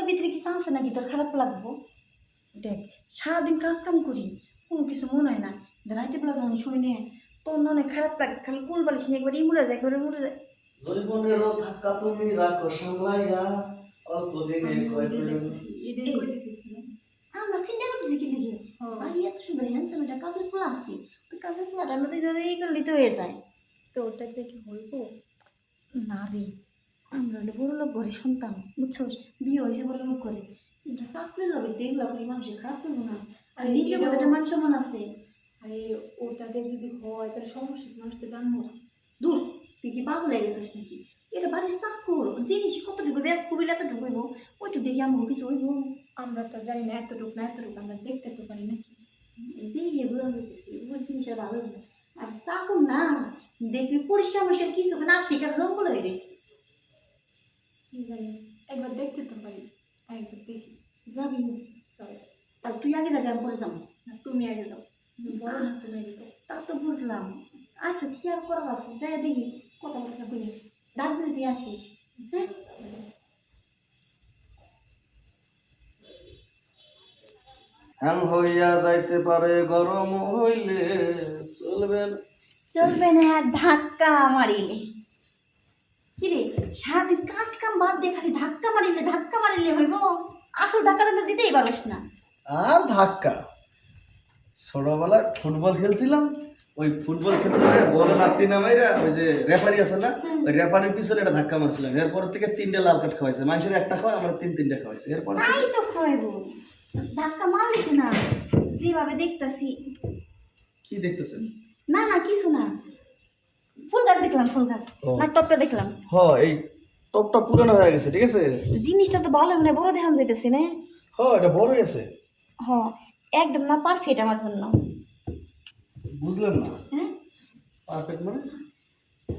ভিতরে কিছু আছে নাকি তোর খারাপ লাগবো? দেখ, সারাদিন কাজ কাম করি, কোনো কিছু মনে হয় না। রাইতে বেলা যখন শুই নে, তোর অনেক খারাপ লাগে, খালি কুল বালিশ নিয়ে একবারে মরে যায়, একবারে মরে যায়। জৈবনেরও ধাক্কা তুমি রাখো সামলাইয়া, অল্প দিনে কয় আমরা চিন্তা করতেছি কি লিখে আর এত সুন্দর হ্যান্ডসাম একটা কাজের পোলা আছে, ওই কাজের পোলাটা আমরা দুজনে এই করলেই তো হয়ে যায়। তো ওটা দেখে হইব? না রে, আমরা হলো বড় লোক ঘরে সন্তান, বুঝছো? বিয়ে হয়েছে বড় লোক করে, কিন্তু চাকরির লগে দেখলো আপনি মানুষের খারাপ করবো না। আর নিজের মধ্যে একটা মান সম্মান আছে। আরে ওটাতে যদি হয় তাহলে সমস্যা মানুষ তো জানবো না। দূর, তুই কি পাগল হয়ে গেছিস নাকি? এটা বাড়ির চাকর, জিনিস কতটুকু ব্যাগ খুবই এতটুকু হইব, ওইটুকু দেখি আমার কিছু হইব? আমরা তো জানি না এতটুকু না এতটুকু, আমরা দেখতে তো পারি নাকি। দেখে বোঝা যেতেছি ওই জিনিসটা ভালো না। আর চাকর না, দেখবি পরিষ্কার মশার কিছু না, আফ্রিকার জঙ্গল হয়ে গেছে। কি জানি, একবার দেখতে তো পারি, একবার দেখি। যাবি? চল। তা তুই আগে যাবি, আমি পরে যাবো। না তুমি আগে যাও, তুমি বড় না, তুমি আগে যাও। তা তো বুঝলাম। আচ্ছা, কি আর করার আছে, যাই দেখি কথা বলতে বলি, ডাক দিলে তুই আসিস। হ্যাঁ, হ্যাং হইয়া যাইতে পারে গরম হইলে চলবে না। চলবে না আর ধাক্কা মারিলে। কি রে, সারাদিন কাজ কাম বাদ দিয়ে খালি ধাক্কা মারিলে হইব? আসল ধাক্কা তো দিতেই পারস না। আর ধাক্কা, ছোটবেলায় ফুটবল খেলছিলাম, ওই ফুটবল খেলতে বলে লাত্তি নামাইরা ওই যে রেফারি আছে না, ওই রেফারির পিছনে একটা ধাক্কা মারছিলাম। এরপর থেকে 3টে লাল কার্ড খাওয়াইছে, মানুষের একটা খাওয়া, আমরা 3-3টে খাওয়াইছে। এরপর তাই তো খাওয়াইব, ধাক্কা মারলিস না, যেভাবে দেখতাছি। কি দেখতেছেন? না না, কিছু না, ফুল গাছ দেখলাম, ফুল গাছ ও। না, টপটা দেখলাম। হ, এই টপটা পুরানো হয়ে গেছে, ঠিক আছে। জিনিসটা তো ভালো মানে বড় দেখান যাইতেছে না? হ, এটা বড়ই আছে। হ, একদম না পারফেক্ট আমার জন্য। বুঝলাম না, হ্যাঁ, পারফেক্ট মানে?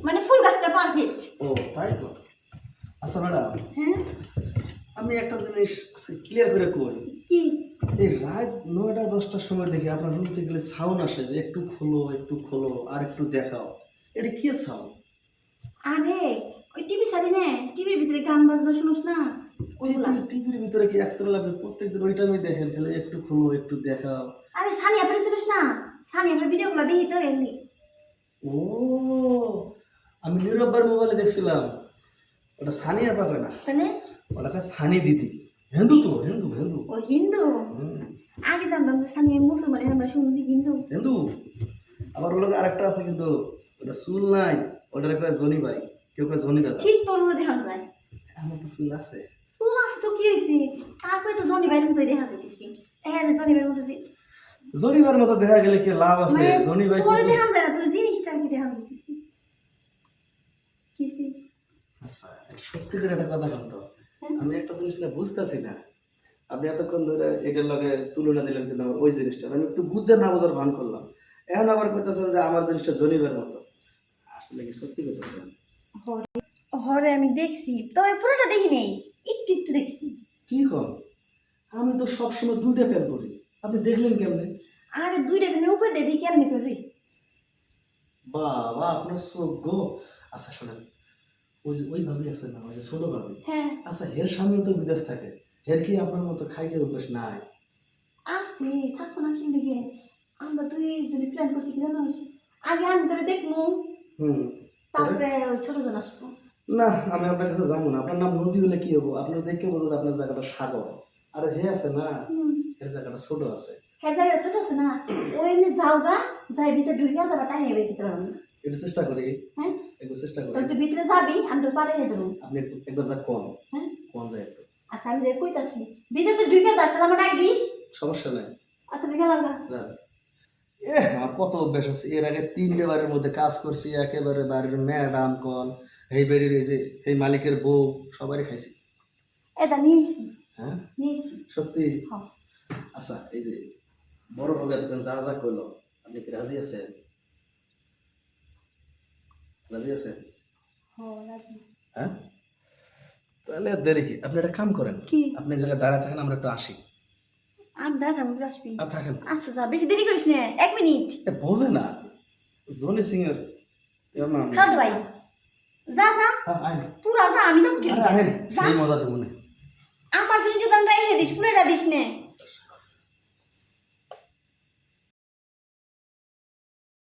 মানে ফুল গাছটা পারফেক্ট। ও তাই তো। আচ্ছা ম্যাডাম, হ্যাঁ, আমি একটা জিনিস ক্লিয়ার করে কই। কি? এই রাত 9টা-10টার সময় দেখি আপনার রুম থেকে গেলে সাউন্ড আসে যে একটু খোলো আর একটু দেখাও। এটা কি সাউন্ড? আরে ওই টিভি সারি না, টিভির ভিতরে গান বাজনা শুনোস না, ওইগুলা। টিভির ভিতরে কি এক্সট্রা আপনি প্রত্যেকদিন ওইটা আমি দেখেন, খালি একটু খোলো একটু দেখাও। আরে সানিয়া পরে শুনোস না, সানিয়া পরে ভিডিওগুলো দেখি তো এমনি। ও, আমি নীরববার মোবাইলে দেখছিলাম, ওটা সানিয়া পাবে না, তাহলে ওটাকে সানি দিদি। হিন্দু তো, হিন্দু। ও হিন্দু? হুম, আগে জানতাম যে সানিয়া মুসলমান, আমরা শুনছি হিন্দু। হিন্দু। আবার ওর লগে আরেকটা আছে কিন্তু, ওটা চুল নাই, ওটার কয় জনি ভাই, কেউ কয় জনি দাদা। ঠিক তোর মধ্যে দেখা যায়। আমার তো চুল আছে। চুল আছে তো কি হয়েছে, তারপরে তো জনি ভাইয়ের মতোই দেখা যাইতেছি। হ্যাঁ, জনি ভাইয়ের মতো জনিবার মতো দেখা গেলে কি লাভ আছে? মানে জনি ভাই তোর দেখা যায় না, তোর জিনিসটা আর কি দেখা যাইতেছি কিসে। আচ্ছা, সত্যি করে একটা কথা বলতো, আমি একটা জিনিস না বুঝতেছি না। আপনি এতক্ষণ ধরে এটার লগে তুলনা দিলেন, কিন্তু আমার ওই জিনিসটা আমি একটু বুঝার না বোঝার ভান করলাম। এখন আবার কইতেছেন যে আমার জিনিসটা জনিবার মতো। আসলে কি সত্যি কইতেছেন? হরে আমি দেখছি, তবে পুরোটা দেখি নেই, একটু একটু দেখছি। কি কর, আমি তো সবসময় 2টা ফ্যান করি, আপনি দেখলেন কেমনে? আরে দুইটা ফ্যানের উপর দিয়ে দেখি কেমনি করে রইছে। বাবা, আপনার চোখ গো। আচ্ছা শোনেন, ওই যে ওই ভাবি আছে না, ওই যে ছোট ভাবি, হ্যাঁ, আচ্ছা হের স্বামীও তো বিদেশ থাকে, হের কি আপনার মতো খাইতে অভ্যাস নাই? আছে, থাকবো না কি লিখে। আমরা তুই যদি প্ল্যান করছি কি জানো, আগে আমি তোরে দেখবো, হুম। তারপরে ওই ছোট জন আসবো। না, আমি আপনার কাছে যাবো না। আপনার নাম নদী হলে কি হবো? আপনার দেখে বোঝা যায় আপনার জায়গাটা সাগর। আর হে আছে না, এর জায়গাটা ছোট আছে। হ্যাঁ, জায়গা ছোট আছে না, ওই যে যাও গা, যাই ভিতরে ঢুকে তারপর টাইমে বের করতে পারবো না। একটু চেষ্টা করি, হ্যাঁ, একটু চেষ্টা করি। তোর তুই ভিতরে যাবি, আমি তোর পাঠিয়ে দেবো। আপনি একবার যা কম, হ্যাঁ, কম যায় একটু। আচ্ছা আমি যে কইতাছি, ভিতরে ঢুকে যাস, তাহলে আমার ডাক দিস। সমস্যা নাই, আচ্ছা গেলাম গা। যান। আমার কত অভ্যাস আছে। এর আগে 3টে বাড়ির মধ্যে কাজ করছি, একেবারে বাড়ির ম্যাডাম কন, এই বাড়ির এই যে এই মালিকের বউ, সবারই খাইছি। এটা নিয়েছি, হ্যাঁ নিয়েছি। সত্যি? হ্যাঁ, আচ্ছা, এই যে বড় ভাবে এতক্ষণ যা যা করলো, আপনি কি রাজি আছেন? রাজি আছেন? হ্যাঁ, তাহলে আর দেরি কি, আপনি একটা কাম করেন, কি? আপনি এই জায়গায় দাঁড়ায় থাকেন, আমরা একটু আসি। আমি দাদা বুঝে আসবি। আর থাকেন, আচ্ছা যা, বেশি দেরি করিস না, 1 মিনিট। বোঝে না, জনি সিং এর এর নাম। খালতো ভাই, যা যা, হ্যাঁ আইন, তোরা যা, আমি যাবো কি? আরে আইন, যা। সেই মজা দেবো না। আমার জন্য বইলা দিস নে